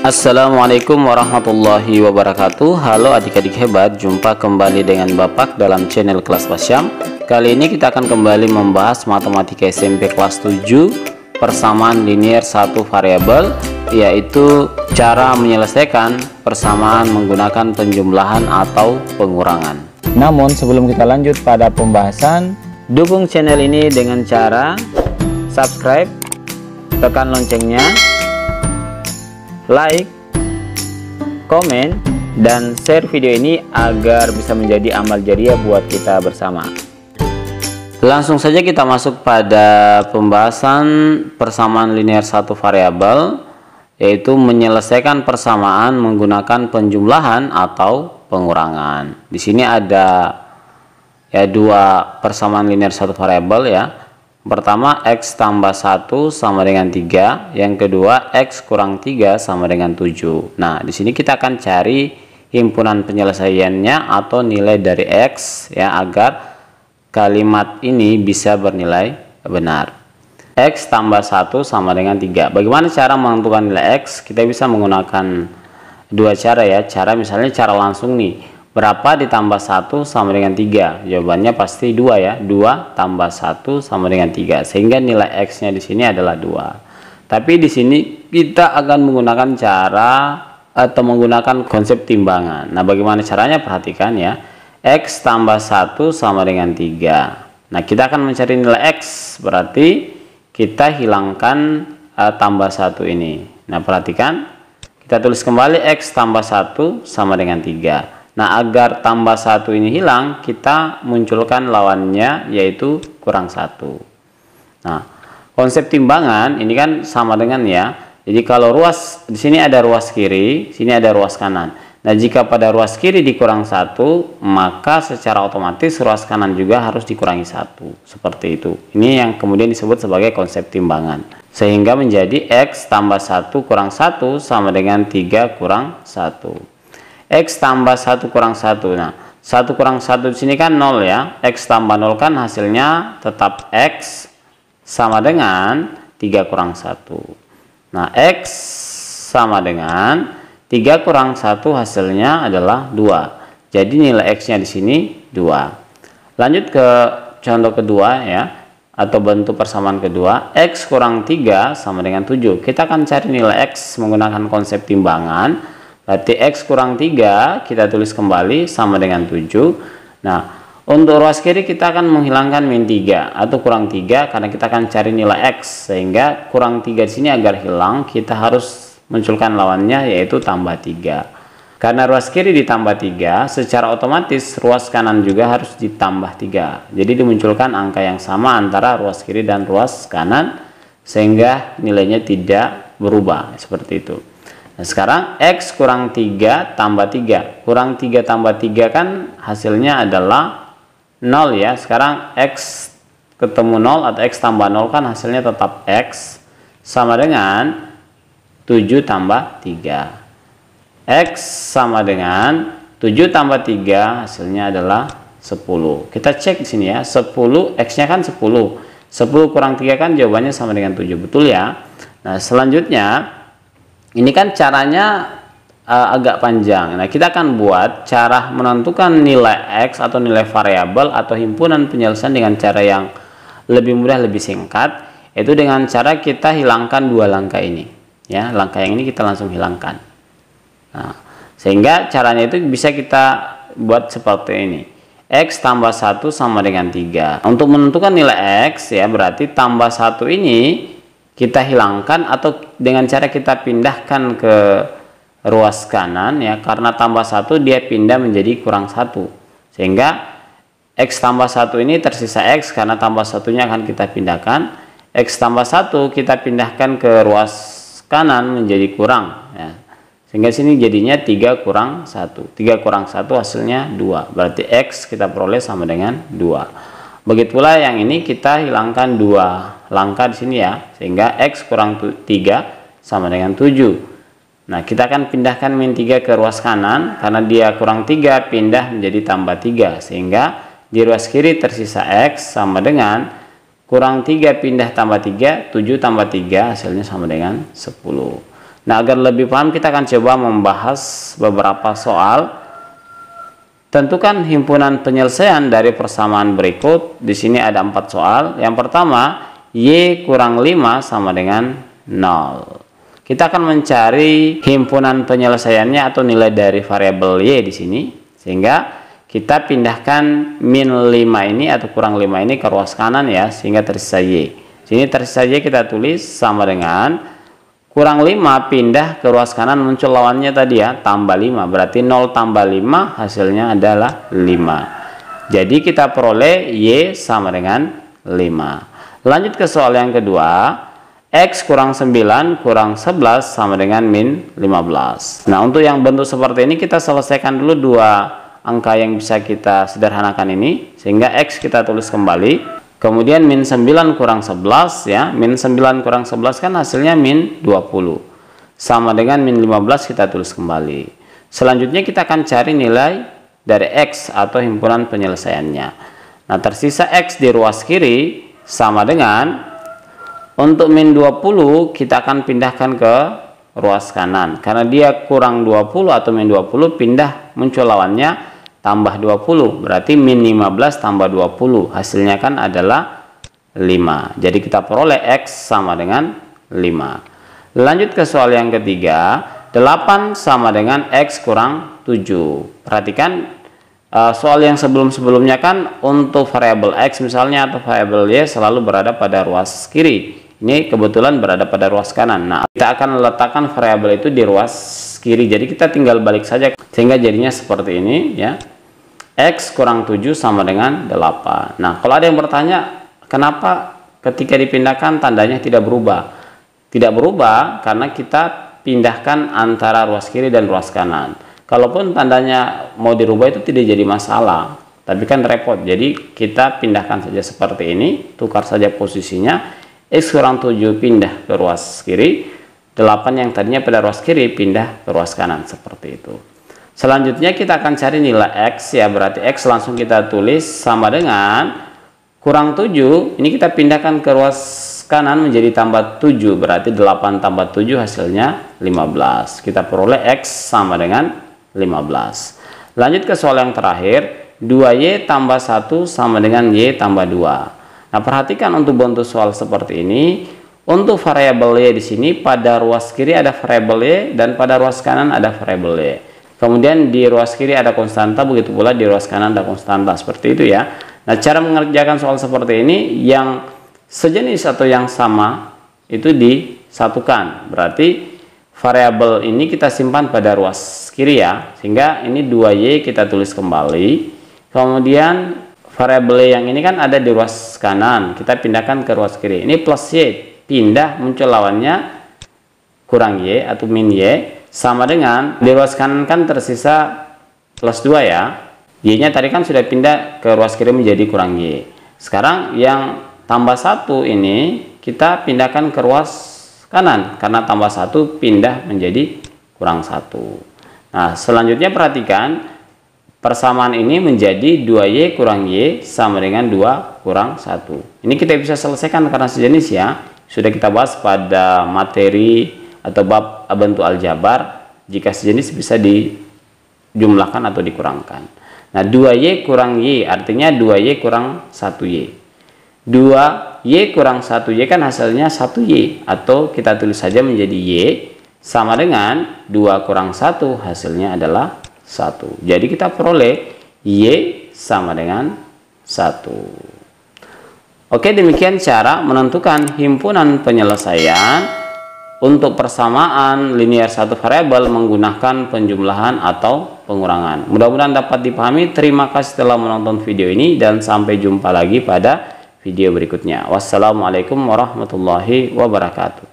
Assalamualaikum warahmatullahi wabarakatuh. Halo adik-adik hebat, jumpa kembali dengan Bapak dalam channel Kelas Pasyam. Kali ini kita akan kembali membahas matematika SMP kelas 7 persamaan linear satu variabel, yaitu cara menyelesaikan persamaan menggunakan penjumlahan atau pengurangan. Namun sebelum kita lanjut pada pembahasan, dukung channel ini dengan cara subscribe, tekan loncengnya, like, komen, dan share video ini agar bisa menjadi amal jariah buat kita bersama. Langsung saja kita masuk pada pembahasan persamaan linear satu variabel, yaitu menyelesaikan persamaan menggunakan penjumlahan atau pengurangan. Di sini ada dua persamaan linear satu variabel ya. Pertama, x tambah 1 sama dengan 3, yang kedua x kurang 3 sama dengan 7. Nah, di sini kita akan cari himpunan penyelesaiannya atau nilai dari x ya, agar kalimat ini bisa bernilai benar. X tambah 1 sama dengan 3. Bagaimana cara menentukan nilai x? Kita bisa menggunakan dua cara ya. Misalnya cara langsung nih. Berapa ditambah 1 sama dengan 3? Jawabannya pasti 2 ya. 2 tambah 1 sama dengan 3. Sehingga nilai x-nya di sini adalah 2. Tapi di sini kita akan menggunakan cara atau menggunakan konsep timbangan. Nah, bagaimana caranya? Perhatikan ya. X tambah 1 sama dengan 3. Nah, kita akan mencari nilai x. Berarti kita hilangkan tambah 1 ini. Nah, perhatikan. Kita tulis kembali x tambah 1 sama dengan 3. Nah, agar tambah 1 ini hilang, kita munculkan lawannya, yaitu kurang 1. Nah, konsep timbangan ini kan sama dengan ya. Jadi kalau ruas, di sini ada ruas kiri, sini ada ruas kanan. Nah, jika pada ruas kiri dikurang 1, maka secara otomatis ruas kanan juga harus dikurangi 1. Seperti itu. Ini yang kemudian disebut sebagai konsep timbangan. Sehingga menjadi x tambah 1 kurang 1 sama dengan 3 kurang 1. X tambah 1 kurang 1. Nah, 1 kurang 1 di sini kan 0 ya. X tambah 0 kan hasilnya tetap X sama dengan 3 kurang 1. Nah, X sama dengan 3 kurang 1 hasilnya adalah 2. Jadi nilai X-nya di sini 2. Lanjut ke contoh kedua ya, atau bentuk persamaan kedua. X kurang 3 sama dengan 7. Kita akan cari nilai X menggunakan konsep timbangan. Berarti x kurang 3 kita tulis kembali sama dengan 7. Nah, untuk ruas kiri kita akan menghilangkan min 3 atau kurang 3 karena kita akan cari nilai x. Sehingga kurang 3 di sini agar hilang, kita harus munculkan lawannya, yaitu tambah 3. Karena ruas kiri ditambah 3, secara otomatis ruas kanan juga harus ditambah 3. Jadi dimunculkan angka yang sama antara ruas kiri dan ruas kanan, sehingga nilainya tidak berubah seperti itu. Nah, sekarang x kurang 3 tambah 3. Kurang 3 tambah 3 kan hasilnya adalah 0 ya. Sekarang x ketemu 0 atau x tambah 0 kan hasilnya tetap x sama dengan 7 tambah 3. X sama dengan 7 tambah 3 hasilnya adalah 10. Kita cek di sini ya. 10 x-nya kan 10. 10 kurang 3 kan jawabannya sama dengan 7. Betul ya? Nah, selanjutnya ini kan caranya agak panjang. Nah, kita akan buat cara menentukan nilai x atau nilai variabel atau himpunan penyelesaian dengan cara yang lebih mudah, lebih singkat, yaitu dengan cara kita hilangkan dua langkah ini. Ya, langkah yang ini kita langsung hilangkan. Nah, sehingga caranya itu bisa kita buat seperti ini. X tambah 1 sama dengan 3. Untuk menentukan nilai x ya, berarti tambah 1 ini kita hilangkan atau dengan cara kita pindahkan ke ruas kanan ya, karena tambah 1 dia pindah menjadi kurang 1, sehingga x tambah 1 ini tersisa x karena tambah satunya akan kita pindahkan. X tambah 1 kita pindahkan ke ruas kanan menjadi kurang ya, sehingga sini jadinya 3 kurang 1. 3 kurang 1 hasilnya 2, berarti x kita peroleh sama dengan 2. Begitu pula yang ini kita hilangkan dua langkah di sini ya, sehingga x kurang 3 sama dengan 7. Nah, kita akan pindahkan min 3 ke ruas kanan karena dia kurang 3 pindah menjadi tambah 3, sehingga di ruas kiri tersisa x sama dengan kurang 3 pindah tambah 3, 7 tambah 3 hasilnya sama dengan 10. Nah, agar lebih paham kita akan coba membahas beberapa soal. Tentukan himpunan penyelesaian dari persamaan berikut. Di sini ada 4 soal. Yang pertama, Y kurang 5 sama dengan 0. Kita akan mencari himpunan penyelesaiannya atau nilai dari variabel Y di sini. Sehingga kita pindahkan min 5 ini atau kurang 5 ini ke ruas kanan ya, sehingga tersisa Y. Sini tersisa Y kita tulis sama dengan kurang 5 pindah ke ruas kanan, muncul lawannya tadi ya, tambah 5. Berarti 0 tambah 5 hasilnya adalah 5. Jadi kita peroleh Y sama dengan 5. Lanjut ke soal yang kedua. X kurang 9 kurang 11 sama dengan min 15. Nah, untuk yang bentuk seperti ini kita selesaikan dulu dua angka yang bisa kita sederhanakan ini. Sehingga X kita tulis kembali. Kemudian min 9 kurang 11 ya, min 9 kurang 11 kan hasilnya min 20. Sama dengan min 15 kita tulis kembali. Selanjutnya kita akan cari nilai dari X atau himpunan penyelesaiannya. Nah, tersisa X di ruas kiri sama dengan, untuk min 20 kita akan pindahkan ke ruas kanan. Karena dia kurang 20 atau min 20 pindah, muncul lawannya tambah 20, berarti min 15 tambah 20 hasilnya kan adalah 5. Jadi kita peroleh X sama dengan 5. Lanjut ke soal yang ketiga. 8 sama dengan X kurang 7. Perhatikan soal yang sebelum-sebelumnya kan untuk variabel X misalnya atau variabel Y selalu berada pada ruas kiri. Ini kebetulan berada pada ruas kanan. Nah, kita akan letakkan variabel itu di ruas kiri. Jadi kita tinggal balik saja sehingga jadinya seperti ini ya. X kurang 7 sama dengan 8. Nah, kalau ada yang bertanya, kenapa ketika dipindahkan tandanya tidak berubah? Tidak berubah karena kita pindahkan antara ruas kiri dan ruas kanan. Kalaupun tandanya mau dirubah itu tidak jadi masalah, tapi kan repot. Jadi kita pindahkan saja seperti ini, tukar saja posisinya. X kurang 7 pindah ke ruas kiri, 8 yang tadinya pada ruas kiri pindah ke ruas kanan, seperti itu. Selanjutnya kita akan cari nilai X ya, berarti X langsung kita tulis sama dengan kurang 7, ini kita pindahkan ke ruas kanan menjadi tambah 7, berarti 8 tambah 7 hasilnya 15. Kita peroleh X sama dengan 15. Lanjut ke soal yang terakhir, 2Y tambah 1 sama dengan Y tambah 2. Nah, perhatikan untuk bentuk soal seperti ini. Untuk variabel Y di sini pada ruas kiri ada variabel Y dan pada ruas kanan ada variabel Y. Kemudian di ruas kiri ada konstanta, begitu pula di ruas kanan ada konstanta, seperti itu ya. Nah, cara mengerjakan soal seperti ini yang sejenis atau yang sama itu disatukan. Berarti variabel ini kita simpan pada ruas kiri ya. Sehingga ini 2Y kita tulis kembali. Kemudian variabel yang ini kan ada di ruas kanan, kita pindahkan ke ruas kiri. Ini plus Y, pindah, muncul lawannya kurang Y atau min Y, sama dengan di ruas kanan kan tersisa plus 2 ya. Y nya tadi kan sudah pindah ke ruas kiri menjadi kurang Y. Sekarang yang tambah 1 ini kita pindahkan ke ruas kanan, karena tambah 1 pindah menjadi kurang 1. Nah, selanjutnya perhatikan persamaan ini menjadi 2Y kurang Y sama dengan 2 kurang 1. Ini kita bisa selesaikan karena sejenis ya. Sudah kita bahas pada materi atau bab bentuk aljabar. Jika sejenis bisa dijumlahkan atau dikurangkan. Nah, 2Y kurang Y artinya 2Y kurang 1Y. 2Y kurang 1Y kan hasilnya 1Y. Atau kita tulis saja menjadi Y sama dengan 2 kurang 1 hasilnya adalah 1. Jadi kita peroleh Y sama dengan 1. Oke, demikian cara menentukan himpunan penyelesaian untuk persamaan linear satu variabel menggunakan penjumlahan atau pengurangan. Mudah-mudahan dapat dipahami. Terima kasih telah menonton video ini dan sampai jumpa lagi pada video berikutnya. Wassalamualaikum warahmatullahi wabarakatuh.